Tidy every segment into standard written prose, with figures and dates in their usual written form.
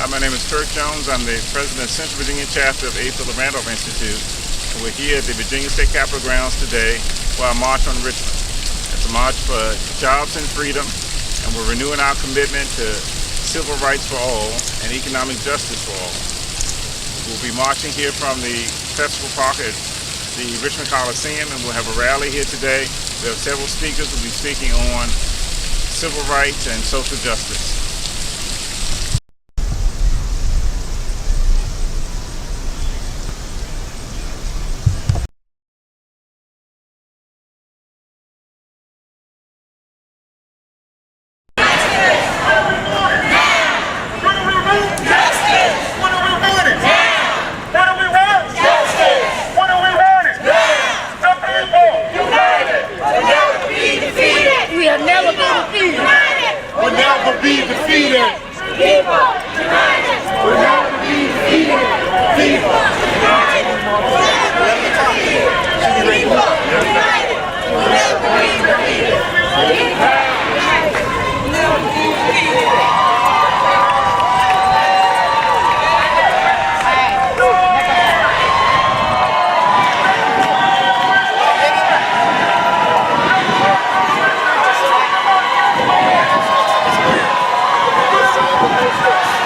my name is Kirk Jones. I'm the president of Central Virginia chapter of AFIL the Randolph Institute. And we're here at the Virginia State Capitol grounds today for our March on Richmond. It's a march for jobs and freedom, and we're renewing our commitment to civil rights for all and economic justice for all. We'll be marching here from the Festival Park at the Richmond Coliseum, and we'll have a rally here today. We have several speakers who will be speaking on civil rights and social justice. We'll never be defeated. People united. We'll never be defeated. People united. People united. We'll never be defeated. We'll never be defeated. Let's go.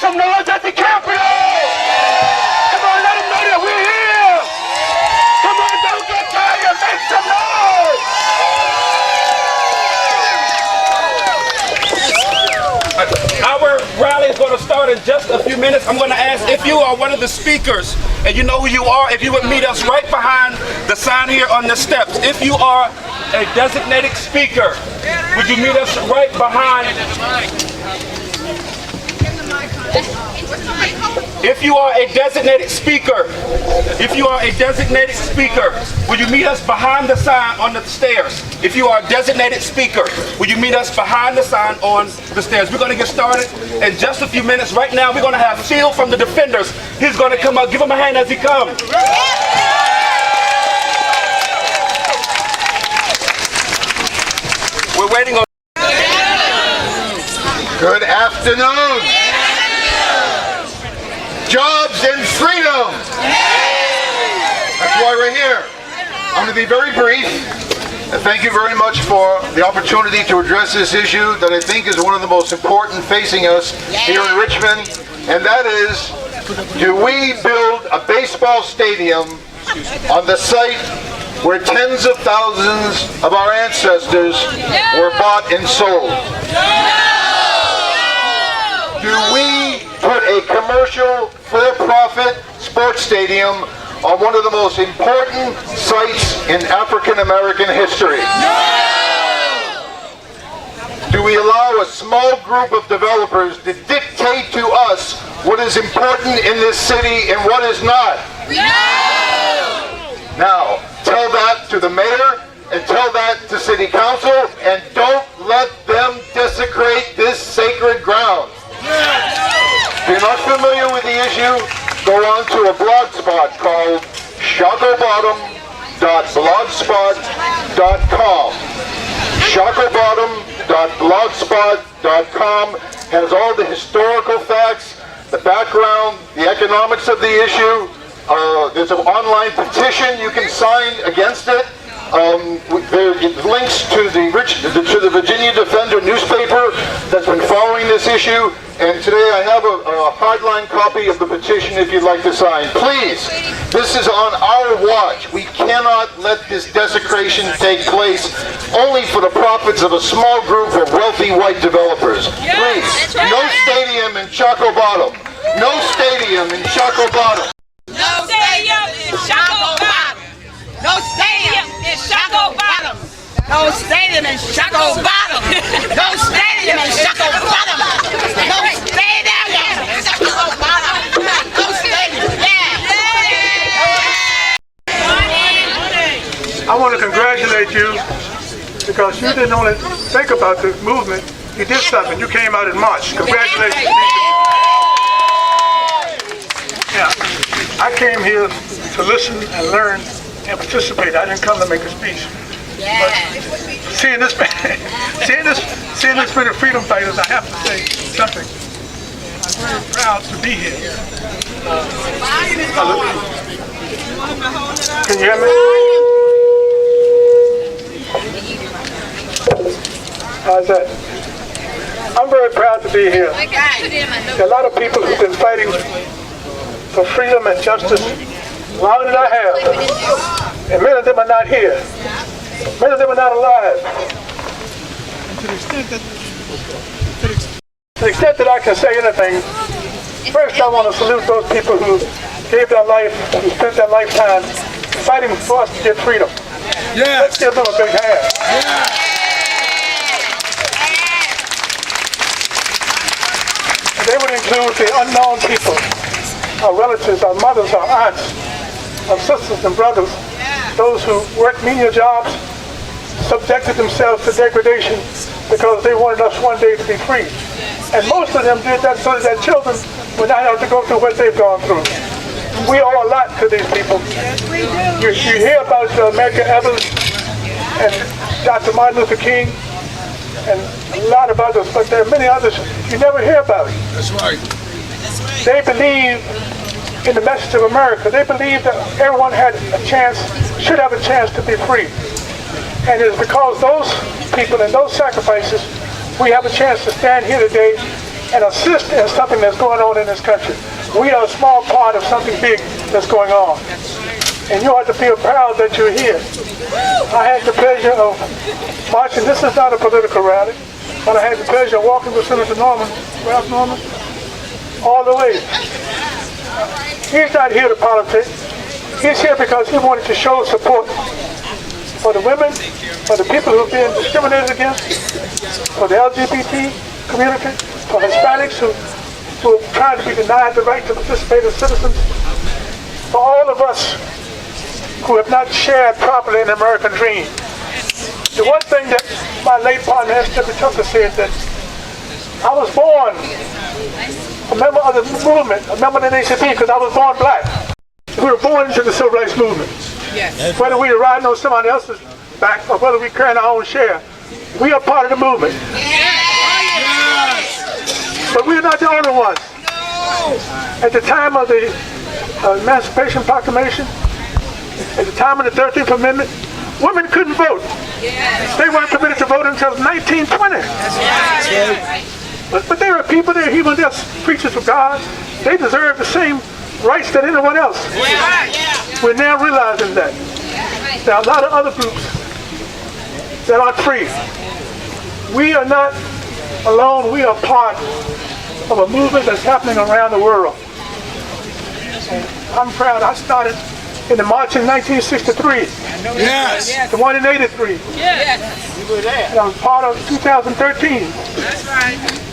some noise at the Capitol! Come on, let them know that we're here! Come on, don't get tired, make some noise! Our rally is going to start in just a few minutes. I'm going to ask if you are one of the speakers and you know who you are, if you would meet us right behind the sign here on the steps. If you are a designated speaker, would you meet us right behind? If you are a designated speaker, will you meet us behind the sign on the stairs? If you are a designated speaker, will you meet us behind the sign on the stairs? We're going to get started in just a few minutes. Right now, we're going to have Phil from the Defenders. He's going to come up. Give him a hand as he comes. We're waiting on. Good afternoon. Jobs and freedom. That's why we're here. I'm going to be very brief. And thank you very much for the opportunity to address this issue that I think is one of the most important facing us here in Richmond. And that is, do we build a baseball stadium on the site where tens of thousands of our ancestors were bought and sold? Do we put a commercial, for-profit sports stadium on one of the most important sites in African American history? Do we allow a small group of developers to dictate to us what is important in this city and what is not? Now, tell that to the mayor and tell that to city council, and don't let them desecrate this sacred ground. If you're not familiar with the issue, go on to a blog spot called shacklebottom.blogspot.com. Shacklebottom.blogspot.com has all the historical facts, the background, the economics of the issue. There's an online petition you can sign against it. There are links to the Virginia Defender newspaper that's been following this issue. And today I have a hardline copy of the petition if you'd like to sign. Please, this is on our watch. We cannot let this desecration take place only for the profits of a small group of wealthy white developers. Please, no stadium in Chaco Bottom. No stadium in Chaco Bottom. No stadium in Chaco Bottom. No stadium in Chaco Bottom. No stadium in Chaco Bottom. No stadium in Chaco Bottom. No stadium in Chaco Bottom. No stadium. I want to congratulate you because you didn't only think about the movement, you did something. You came out in March. Congratulations. Yeah, I came here to listen and learn and participate. I didn't come to make a speech. But seeing this many freedom fighters, I have to say something. I'm very proud to be here. Can you hear me? How's that? I'm very proud to be here. There are a lot of people who've been fighting for freedom and justice longer than I have. And many of them are not here. Many of them are not alive. To the extent that I can say anything, first I want to salute those people who gave their life, who spent their lifetime fighting for us to get freedom. Yeah. Let's give them a big hand. Yeah. And they would include the unknown people, our relatives, our mothers, our aunts, our sisters and brothers, those who worked menial jobs, subjected themselves to degradation because they wanted us one day to be free. And most of them did that so that their children would not have to go through what they've gone through. We owe a lot to these people. You hear about Medgar Evers and Dr. Martin Luther King and a lot of others, but there are many others you never hear about. That's right. They believe in the message of America. They believe that everyone had a chance, should have a chance to be free. And it's because those people and those sacrifices, we have a chance to stand here today and assist in something that's going on in this country. We are a small part of something big that's going on. And you ought to feel proud that you're here. I had the pleasure of marching. This is not a political rally, but I had the pleasure of walking with Senator Norman, Ralph Norman, all the way. He's not here to politic. He's here because he wanted to show support for the women, for the people who are being discriminated against, for the LGBT community, for Hispanics who are trying to be denied the right to participate as citizens, for all of us who have not shared properly in the American dream. The one thing that my late partner, S.W. Tucker, said, that I was born a member of the movement, a member of the NAACP, because I was born black. We were born into the civil rights movement. Yes. Whether we were riding on somebody else's back or whether we carrying our own share, we are part of the movement. Yes. But we are not the only ones. No. At the time of the Emancipation Proclamation, at the time of the 13th Amendment, women couldn't vote. Yes. They weren't permitted to vote until 1920. Yes. But they were people, they're human, they're creatures of God. They deserve the same rights that anyone else. Yes. We're now realizing that. There are a lot of other groups that aren't free. We are not alone, we are part of a movement that's happening around the world. And I'm proud. I started in the march in 1963. Yes. The one in 83. Yes. You were there. And I was part of 2013. That's right.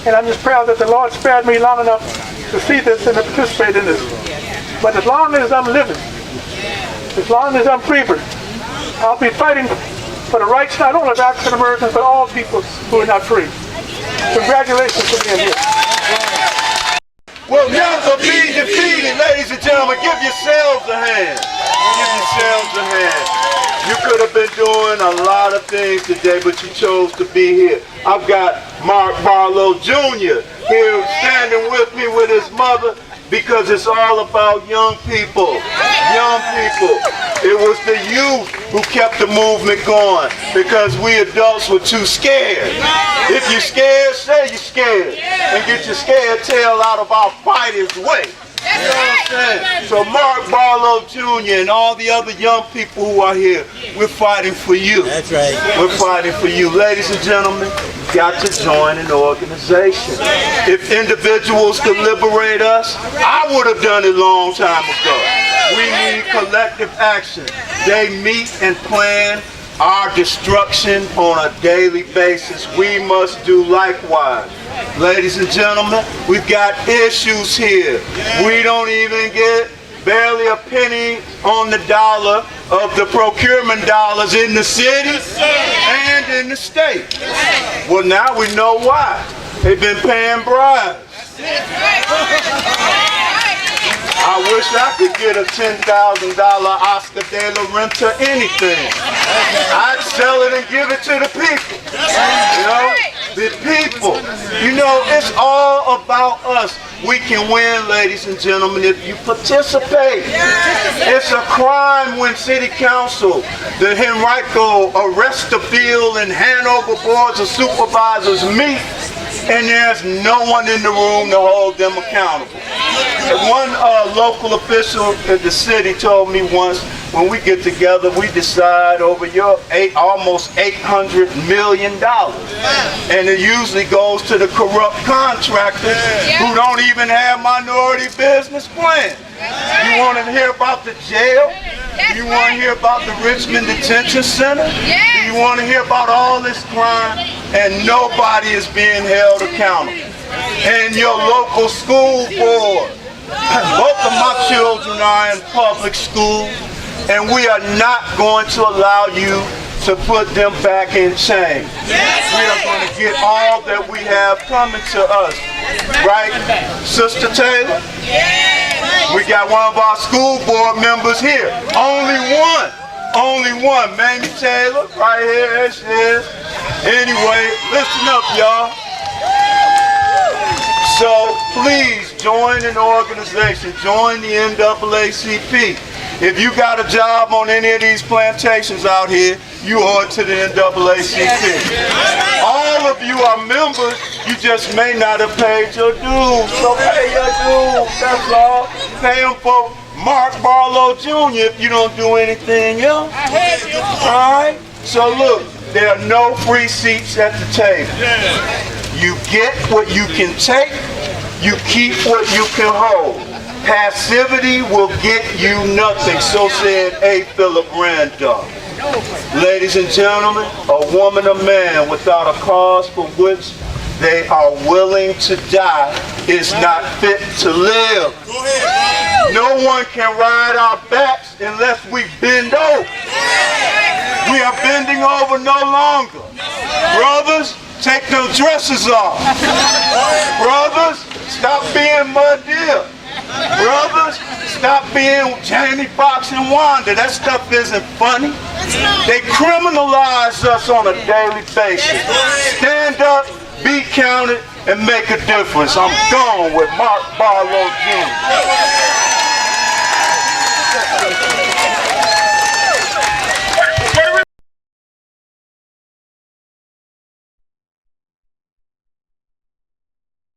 And I'm just proud that the Lord spared me long enough to see this and to participate in this. But as long as I'm living, as long as I'm breathing, I'll be fighting for the rights not only of African Americans, but all people who are not free. Congratulations for being here. Will never be defeated, ladies and gentlemen. Give yourselves a hand. Give yourselves a hand. You could have been doing a lot of things today, but you chose to be here. I've got Mark Barlow Jr. here standing with me with his mother, because it's all about young people. Young people. It was the youth who kept the movement going, because we adults were too scared. If you're scared, say you're scared, and get your scared tail out of our fighters' way. You know what I'm saying? So Mark Barlow Jr. and all the other young people who are here, we're fighting for you. That's right. We're fighting for you. Ladies and gentlemen, you've got to join an organization. If individuals could liberate us, I would have done it a long time ago. We need collective action. They meet and plan our destruction on a daily basis. We must do likewise. Ladies and gentlemen, we've got issues here. We don't even get barely a penny on the dollar of the procurement dollars in the city and in the state. Well, now we know why. They've been paying bribes. I wish I could get a $10,000 Oscar de la Renta anything. I'd sell it and give it to the people. You know, the people. You know, it's all about us. We can win, ladies and gentlemen, if you participate. It's a crime when City Council, the Henrico, arrest the field and Hanover boards of supervisors meet, and there's no one in the room to hold them accountable. One local official at the city told me once, when we get together, we decide over your almost $800 million. And it usually goes to the corrupt contractors who don't even have minority business plans. You want to hear about the jail? You want to hear about the Richmond Detention Center? Do you want to hear about all this crime? And nobody is being held accountable. And your local school board. Both of my children are in public school, and we are not going to allow you to put them back in chains. We are going to get all that we have coming to us. Right, Sister Taylor? We got one of our school board members here. Only one, Mamie Taylor, right here, there she is. Anyway, listen up, y'all. So please join an organization, join the NAACP. If you got a job on any of these plantations out here, you owe it to the NAACP. All of you are members, you just may not have paid your dues. So pay your dues, that's all. Pay them for Mark Barlow Jr. if you don't do anything else. Alright? So look, there are no free seats at the table. You get what you can take, you keep what you can hold. Passivity will get you nothing, so said A. Philip Randolph. Ladies and gentlemen, a woman or man without a cause for which they are willing to die is not fit to live. No one can ride our backs unless we bend over. We are bending over no longer. Brothers, take those dresses off. Brothers, stop being Madea. Brothers, stop being Jamie Foxx and Wanda. That stuff isn't funny. They criminalize us on a daily basis. Stand up, be counted, and make a difference. I'm gone with Mark Barlow Jr.